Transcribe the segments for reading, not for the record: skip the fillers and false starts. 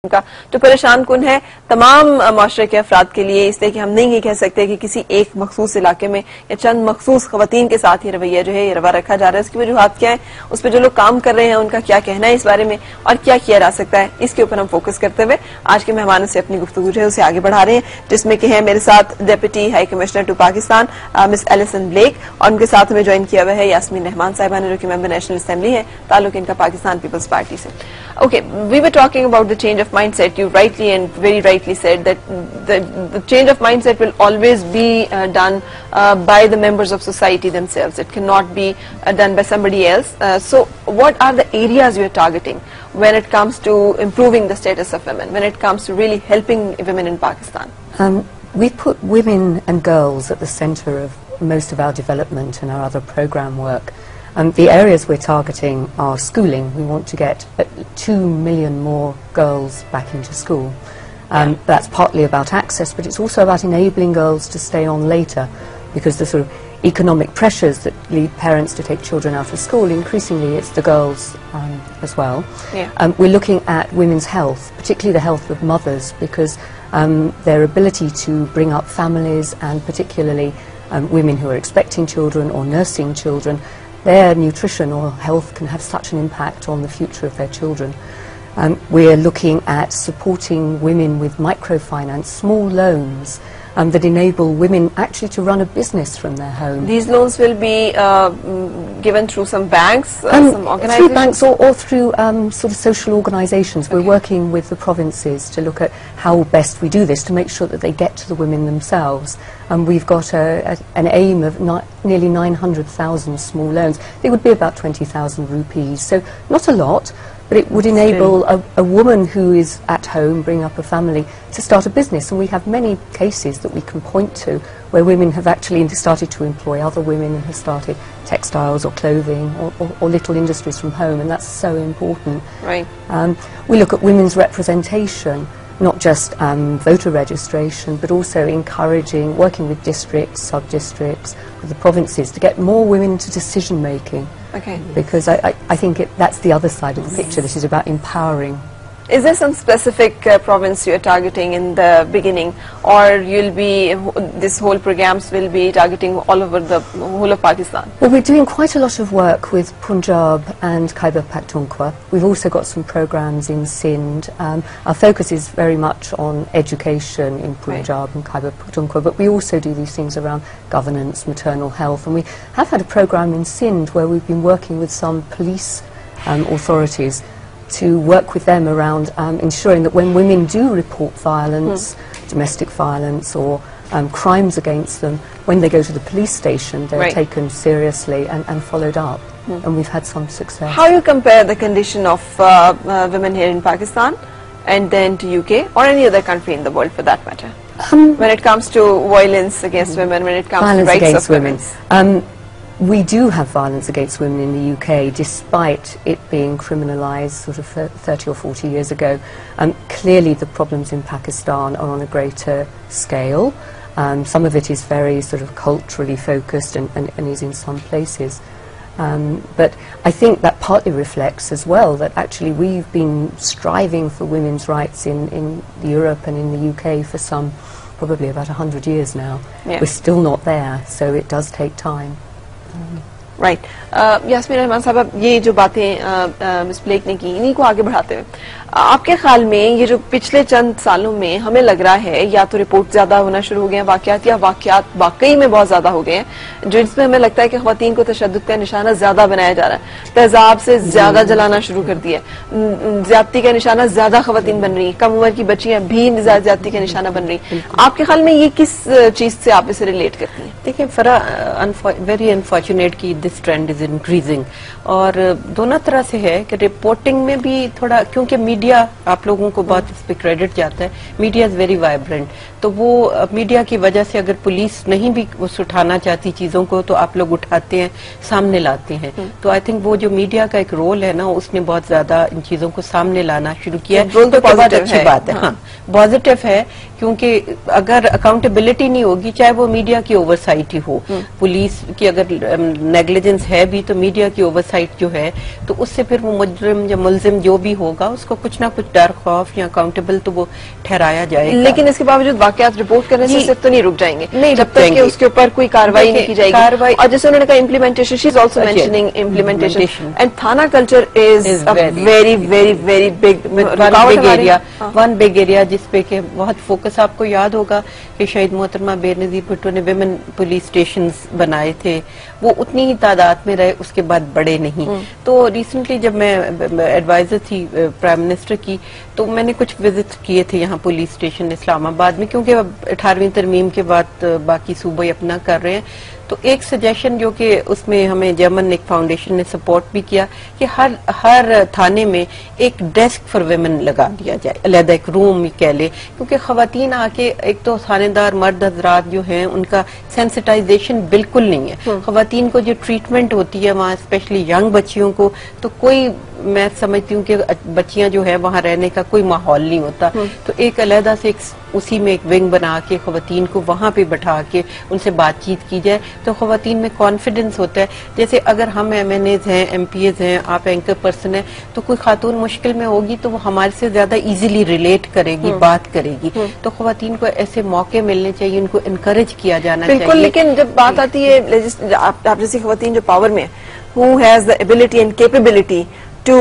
کا جو پریشان کن ہے تمام معاشرے کے افراد کے لیے، اس لیے کہ ہم نہیں یہ کہہ سکتے کہ کسی ایک مخصوص علاقے میں یا چند مخصوص خواتین کے ساتھ یہ رویہ جو ہے یہ روا رکھا جا رہا ہے. اس کی وجوہات کیا ہیں، اس پہ جو لوگ کام کر رہے ہیں ان کا کیا کہنا ہے اس بارے میں اور کیا کیا جا سکتا ہے، اس کے اوپر ہم فوکس کرتے ہوئے آج کے مہمانوں سے اپنی گفتگو جو ہے اسے آگے بڑھا رہے ہیں، جس میں کہ ہیں میرے ساتھ deputy high commissioner to Pakistan Miss Alison Blake, اور ان کے ساتھ ہمیں جوائن کیا ہوا ہے یاسمین رحمان صاحبہ نے، جو کہ ممبر نیشنل اسمبلی ہے، تعلق ان کا پاکستان پیپلز پارٹی سے. Okay, we were talking about the change of mindset. You rightly and very rightly said that the change of mindset will always be done by the members of society themselves. It cannot be done by somebody else. So what are the areas you are targeting when it comes to improving the status of women, when it comes to really helping women in Pakistan? We put women and girls at the center of most of our development and our other program work. The areas we're targeting are schooling. We want to get 2 million more girls back into school. That's partly about access, but it's also about enabling girls to stay on later, because the sort of economic pressures that lead parents to take children out of school, increasingly it's the girls as well. We're looking at women's health, particularly the health of mothers, because their ability to bring up families, and particularly women who are expecting children or nursing children, their nutrition or health can have such an impact on the future of their children. We're looking at supporting women with microfinance, small loans that enable women actually to run a business from their home. These loans will be given through some banks, some organizations? Through banks or through sort of social organizations. We're working with the provinces to look at how best we do this to make sure that they get to the women themselves. We've got an aim of nearly 900,000 small loans. They would be about 20,000 rupees, so not a lot. But it would enable a woman who is at home, bring up a family, to start a business. And we have many cases that we can point to where women have actually started to employ other women and have started textiles or clothing or little industries from home, and that's so important. Right. We look at women's representation, not just voter registration, but also encouraging, working with districts, sub-districts, with the provinces to get more women into decision making. Okay. Because I think that's the other side of the picture. This is about empowering. Is there some specific province you're targeting in the beginning, or this whole programs will be targeting all over the whole of Pakistan? Well, we're doing quite a lot of work with Punjab and Khyber Pakhtunkhwa. We've also got some programs in Sindh. Our focus is very much on education in Punjab and Khyber Pakhtunkhwa, but we also do these things around governance, maternal health, and we have had a program in Sindh where we've been working with some police authorities to work with them around ensuring that when women do report violence, domestic violence or crimes against them, when they go to the police station, they're taken seriously and followed up. And we've had some success. How you compare the condition of women here in Pakistan and then to UK or any other country in the world for that matter? When it comes to violence against women, when it comes to rights of women? We do have violence against women in the UK, despite it being criminalised sort of 30 or 40 years ago. Clearly the problems in Pakistan are on a greater scale. Some of it is very sort of culturally focused and is in some places. But I think that partly reflects as well that actually we've been striving for women's rights in Europe and in the UK for some, probably about 100 years now. We're still not there, so it does take time. Right. Yasmeen Rahman Sahab, یہ جو باتیں مس black نے کی، انہی کو آگے بڑھاتے ہوئے آپ کے خیال میں یہ جو پچھلے چند سالوں میں ہمیں لگ رہا ہے یا تو رپورٹ زیادہ ہونا شروع ہو گئے ہیں واقعات، یا واقعات واقعی میں بہت زیادہ ہو گئے ہیں جس میں ہمیں لگتا ہے کہ خواتین کو تشدد کا نشانہ زیادہ بنایا جا رہا ہے، تیزاب سے زیادہ جلانا شروع کر دیا، زیادتی کا نشانہ زیادہ خواتین بن رہی ہیں، کم عمر کی بچیاں بھی زیادتی کا نشانہ بن رہی ہیں. آپ کے خیال میں یہ کس چیز سے آپ اسے ریلیٹ کرتی ہیں؟ دیکھیں فرح، ویری انفارچونیٹ کی دس ٹرینڈ از انکریزنگ، اور دونوں طرح سے ہے کہ رپورٹنگ میں بھی تھوڑا، کیونکہ میڈیا آپ لوگوں کو بہت اس پہ کریڈٹ جاتا ہے، میڈیا از ویری وائبرنٹ، تو وہ میڈیا کی وجہ سے اگر پولیس نہیں بھی اس اٹھانا چاہتی چیزوں کو تو آپ لوگ اٹھاتے ہیں، سامنے لاتے ہیں. تو آئی تھنک وہ جو میڈیا کا ایک رول ہے نا، اس نے بہت زیادہ ان چیزوں کو سامنے لانا شروع کیا ہے، تو بہت اچھی بات ہے. ہاں پازیٹیو ہے کیونکہ اگر اکاؤنٹیبلٹی نہیں ہوگی, چاہے وہ میڈیا کی اوور سائٹ ہی ہو, پولیس کی اگر نیگلیجنس ہے بھی تو میڈیا کی اوور سائٹ جو ہے, تو اس سے پھر وہ مجرم یا ملزم جو بھی ہوگا اس کو کچھ نہ کچھ ڈر, خوف یا اکاؤنٹیبل تو وہ ٹھہرایا جائے گا. لیکن اس کے باوجود واقعات رپورٹ کرنے سے صرف تو نہیں رک جائیں گے, جب تک کہ اس کے اوپر کوئی کاروائی نہیں کی جائے گی. اور جیسے انہوں نے کہا implementation, she is also mentioning implementation, and thana culture is very very very big one big area جس پہ کہ بہت فوکس. آپ کو یاد ہوگا کہ شہید محترمہ بے نظیر بھٹو نے ویمن پولیس اسٹیشنز بنائے تھے, وہ اتنی ہی تعداد میں رہے, اس کے بعد بڑے نہیں. تو ریسنٹلی جب میں ایڈوائزر تھی پرائم منسٹر کی, تو میں نے کچھ وزٹ کیے تھے یہاں پولیس اسٹیشن اسلام آباد میں, کیونکہ اب 18ویں ترمیم کے بعد باقی صوبے اپنا کر رہے ہیں. تو ایک سجیشن جو کہ اس میں ہمیں جرمن ایک فاؤنڈیشن نے سپورٹ بھی کیا کہ ہر تھانے میں ایک ڈیسک فار ویمن لگا دیا جائے, علیحدہ ایک روم کہہ لے, کیونکہ خواتین آ کے, ایک تو تھانے دار مرد حضرات جو ہیں ان کا سینسٹائزیشن بالکل نہیں ہے. خواتین کو جو ٹریٹمنٹ ہوتی ہے وہاں, اسپیشلی ینگ بچیوں کو, تو کوئی, میں سمجھتی ہوں کہ بچیاں جو ہے وہاں رہنے کا کوئی ماحول نہیں ہوتا. تو ایک علیحدہ سے اسی میں ایک ونگ بنا کے خواتین کو وہاں پہ بٹھا کے ان سے بات چیت کی جائے تو خواتین میں کانفیڈنس ہوتا ہے. جیسے اگر ہم ایم این ایز ہیں, ایم پی ایز ہیں, آپ اینکر پرسن ہیں, تو کوئی خاتون مشکل میں ہوگی تو وہ ہمارے سے زیادہ ایزیلی ریلیٹ کرے گی, بات کرے گی. تو خواتین کو ایسے موقع ملنے چاہیے, ان کو انکریج کیا جانا چاہیے. بالکل, لیکن جب بات آتی ہے آپ جیسی خواتین جو پاور میں, who has the ability and capability to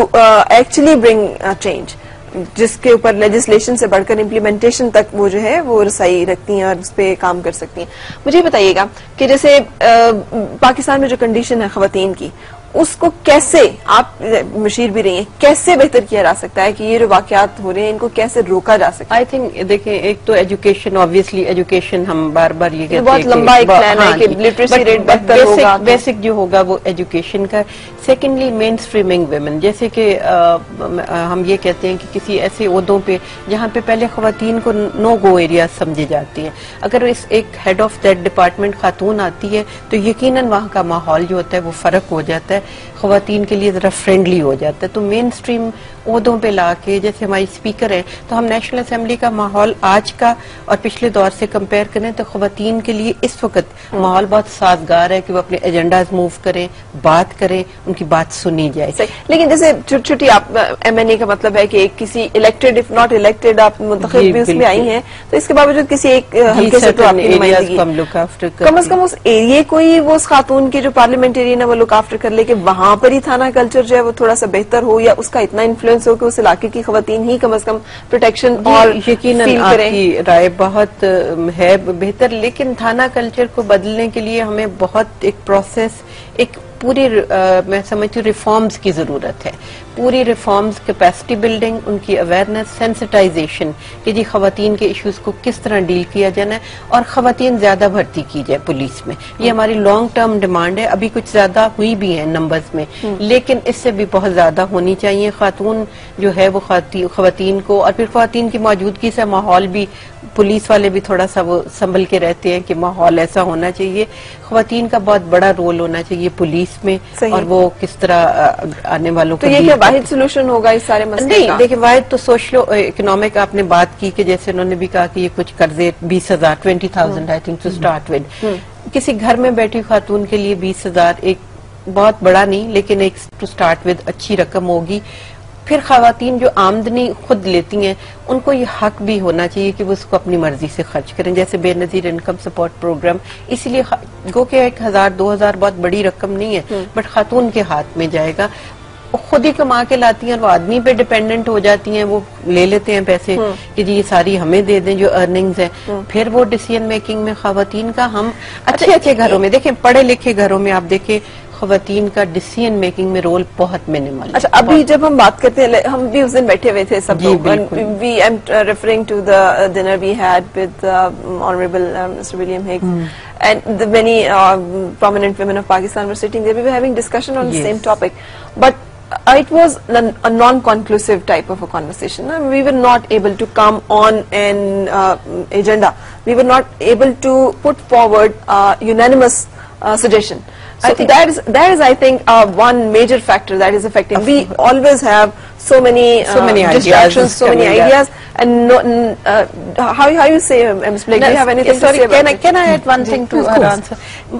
actually bring change, جس کے اوپر لیجسلیشن سے بڑھ کر امپلیمنٹیشن تک وہ جو ہے وہ رسائی رکھتی ہیں اور اس پہ کام کر سکتی ہیں. مجھے بتائیے گا کہ جیسے پاکستان میں جو کنڈیشن ہے خواتین کی, اس کو کیسے, آپ مشیر بھی رہی ہیں, کیسے بہتر کیا جا سکتا ہے کہ یہ جو واقعات ہو رہے ہیں ان کو کیسے روکا جا سکتا ہے؟ آئی تھنک دیکھیں, ایک تو ایجوکیشن, آبویسلی ایجوکیشن ہم بار بار یہ کہتے ہیں بہت لمبا ایک پلان ہے کہ لٹریسی ریٹ بہتر ہوگا, بیسک جو ہوگا وہ ایجوکیشن کا. سیکنڈلی مین اسٹریمنگ ویمن, جیسے کہ ہم یہ کہتے ہیں کہ کسی ایسے عہدوں پہ جہاں پہ پہلے خواتین کو نو گو ایریا سمجھے جاتی ہیں, اگر اس ایک ہیڈ آف دیٹ ڈپارٹمنٹ خاتون آتی ہے تو یقیناً وہاں کا ماحول جو ہوتا ہے وہ فرق ہو جاتا ہے, خواتین کے لیے ذرا فرینڈلی ہو جاتا ہے. تو مین اسٹریم عہدوں پہ لا کے, جیسے ہماری اسپیکر ہیں, تو ہم نیشنل اسمبلی کا ماحول آج کا اور پچھلے دور سے کمپیئر کریں تو خواتین کے لیے اس وقت ماحول بہت سازگار ہے کہ وہ اپنے ایجنڈاز موو کریں, بات کریں, ان کی بات سنی جائے. لیکن جیسے چھوٹی چھوٹی, آپ ایم این اے کا مطلب ہے کہ کسی الیکٹڈ اف ناٹ الیکٹڈ آپ منتخب بھی اس میں آئی ہیں, تو اس کے باوجود کسی ایک حلقے سے تو آپ کی نمائندگی, کم از کم اس ایریے کو ہی وہ اس خاتون کی جو پارلیمنٹیرین ہے وہ لک آفٹر کر لے کہ وہاں پر ہی تھانہ کلچر جو ہے وہ تھوڑا سا بہتر ہو, یا اس کا اتنا انفلوئنس ہو کہ اس علاقے کی خواتین ہی کم از کم پروٹیکشن اور یقیناً آپ کی رائے بہت ہے بہتر. لیکن تھانہ کلچر کو بدلنے کے لیے ہمیں بہت ایک پروسیس, ایک پوری میں سمجھتی ہوں ریفارمز کی ضرورت ہے. پوری ریفارمز, کیپیسٹی بلڈنگ, ان کی اویئرنیس, سینسٹائزیشن کہ جی خواتین کے ایشوز کو کس طرح ڈیل کیا جانا ہے, اور خواتین زیادہ بھرتی کی جائے پولیس میں. یہ ہماری لانگ ٹرم ڈیمانڈ ہے. ابھی کچھ زیادہ ہوئی بھی ہیں نمبرز میں, لیکن اس سے بھی بہت زیادہ ہونی چاہیے. خاتون جو ہے وہ خواتین کو, اور پھر خواتین کی موجودگی سے ماحول بھی, پولیس والے بھی تھوڑا سا وہ سنبھل کے رہتے ہیں کہ ماحول ایسا ہونا چاہیے. خواتین کا بہت بڑا رول ہونا چاہیے پولیس میں, اور وہ کس طرح آنے والوں کو. تو یہ کیا واحد سولوشن ہوگا اس سارے مسئلے کا؟ نہیں, دیکھیں واحد تو سوشلو اکنامک آپ نے بات کی کہ جیسے انہوں نے بھی کہا کہ یہ کچھ قرضے 20,000 20,000 I think to start with. کسی گھر میں بیٹھی خاتون کے لیے 20,000 ایک بہت بڑا نہیں, لیکن ایک ٹو اسٹارٹ ود اچھی رقم ہوگی. پھر خواتین جو آمدنی خود لیتی ہیں ان کو یہ حق بھی ہونا چاہیے کہ وہ اس کو اپنی مرضی سے خرچ کریں, جیسے بے نظیر انکم سپورٹ پروگرام. اسی لیے گو کہ 1,000 2,000 بہت بڑی رقم نہیں ہے, بٹ خاتون کے ہاتھ میں جائے گا. وہ خود ہی کما کے لاتی ہیں, وہ آدمی پہ ڈیپینڈنٹ ہو جاتی ہیں, وہ لے لیتے ہیں پیسے کہ جی یہ ساری ہمیں دے دیں جو ارننگز ہیں. پھر وہ ڈیسیژن میکنگ میں خواتین کا, ہم اچھے گھروں میں دیکھیں, پڑھے لکھے گھروں میں آپ دیکھیں خواتین کا ڈیسیژن میکنگ میں رول بہت منیمل. اچھا, ابھی جب ہم بات کرتے ہیں, ہم بھی اس دن بیٹھے ہوئے تھے سب لوگ, we am referring to the dinner we had with honourable Mr William Higgs and the many prominent women of Pakistan were sitting there. We were having discussion on the same topic, but it was a non-conclusive type of a conversation. We were not able to come on an agenda. We were not able to put forward unanimous suggestion. So that is I think one major factor that is affecting. We always have so many distractions, so many ideas, up. and how you say, Ms. Blake, do you have anything to say about it? Can I add one thing to her answer?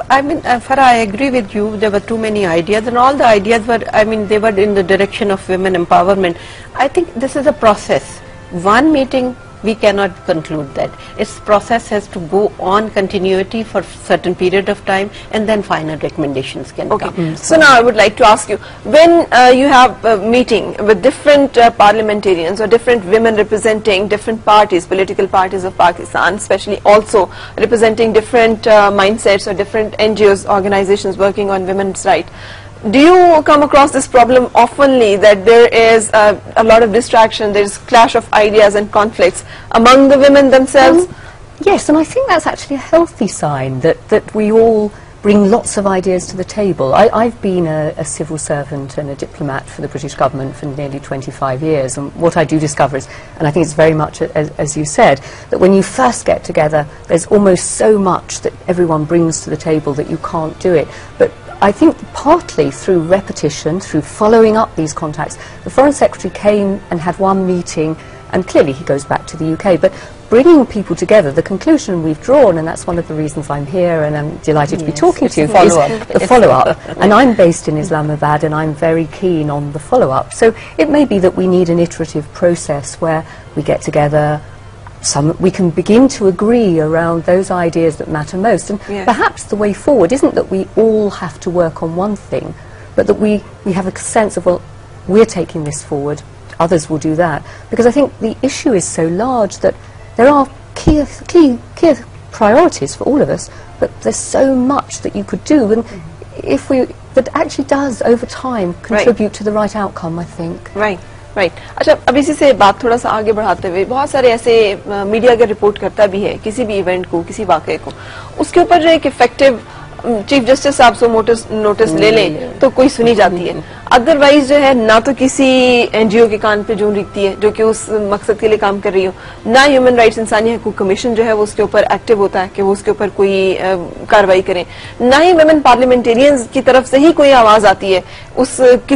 I mean, Farah, I agree with you. There were too many ideas, and all the ideas were, I mean, they were in the direction of women empowerment. I think this is a process. One meeting, we cannot conclude that. Its process has to go on continuity for certain period of time, and then final recommendations can come. So now I would like to ask you, when you have a meeting with different parliamentarians or different women representing different parties, political parties of Pakistan, especially also representing different mindsets or different NGOs, organizations working on women's rights, do you come across this problem oftenly, that there is a lot of distraction, there is clash of ideas and conflicts among the women themselves? Yes, and I think that's actually a healthy sign that we all bring lots of ideas to the table. I've been a civil servant and a diplomat for the British government for nearly 25 years, and what I do discover is, and I think it's very much as you said, that when you first get together, there's almost so much that everyone brings to the table that you can't do it. But I think partly through repetition, through following up these contacts, the Foreign Secretary came and had one meeting, and clearly he goes back to the UK, but bringing people together, the conclusion we've drawn, and that's one of the reasons I'm here and I'm delighted to be talking to you, is the follow-up. And I'm based in Islamabad, and I'm very keen on the follow-up. So it may be that we need an iterative process where we get together, we can begin to agree around those ideas that matter most. And perhaps the way forward isn't that we all have to work on one thing, but that we have a sense of, well, we're taking this forward, others will do that. Because I think the issue is so large that there are key priorities for all of us, but there's so much that you could do, and that actually does, over time, contribute to the right outcome, I think. Right. अच्छा, अब इसी से बात थोड़ा सा आगे बढ़ाते हुए, बहुत सारे ऐसे मीडिया अगर रिपोर्ट करता भी है किसी भी इवेंट को, किसी वाक़े को, उसके ऊपर जो एक इफेक्टिव चीफ जस्टिस साहब से नोटिस ले लें तो कोई सुनी जाती है, अदरवाइज जो है ना तो किसी एनजीओ के कान पे जूं रिकती है जो कि उस मकसद के लिए काम कर रही हो, ना ह्यूमन राइट्स इंसानी हकूक कमीशन जो है वो उसके ऊपर एक्टिव होता है कि वो उसके ऊपर कोई कार्रवाई करें, ना ही वुमेन पार्लियामेंटेरियंस की तरफ से ही कोई आवाज आती है उस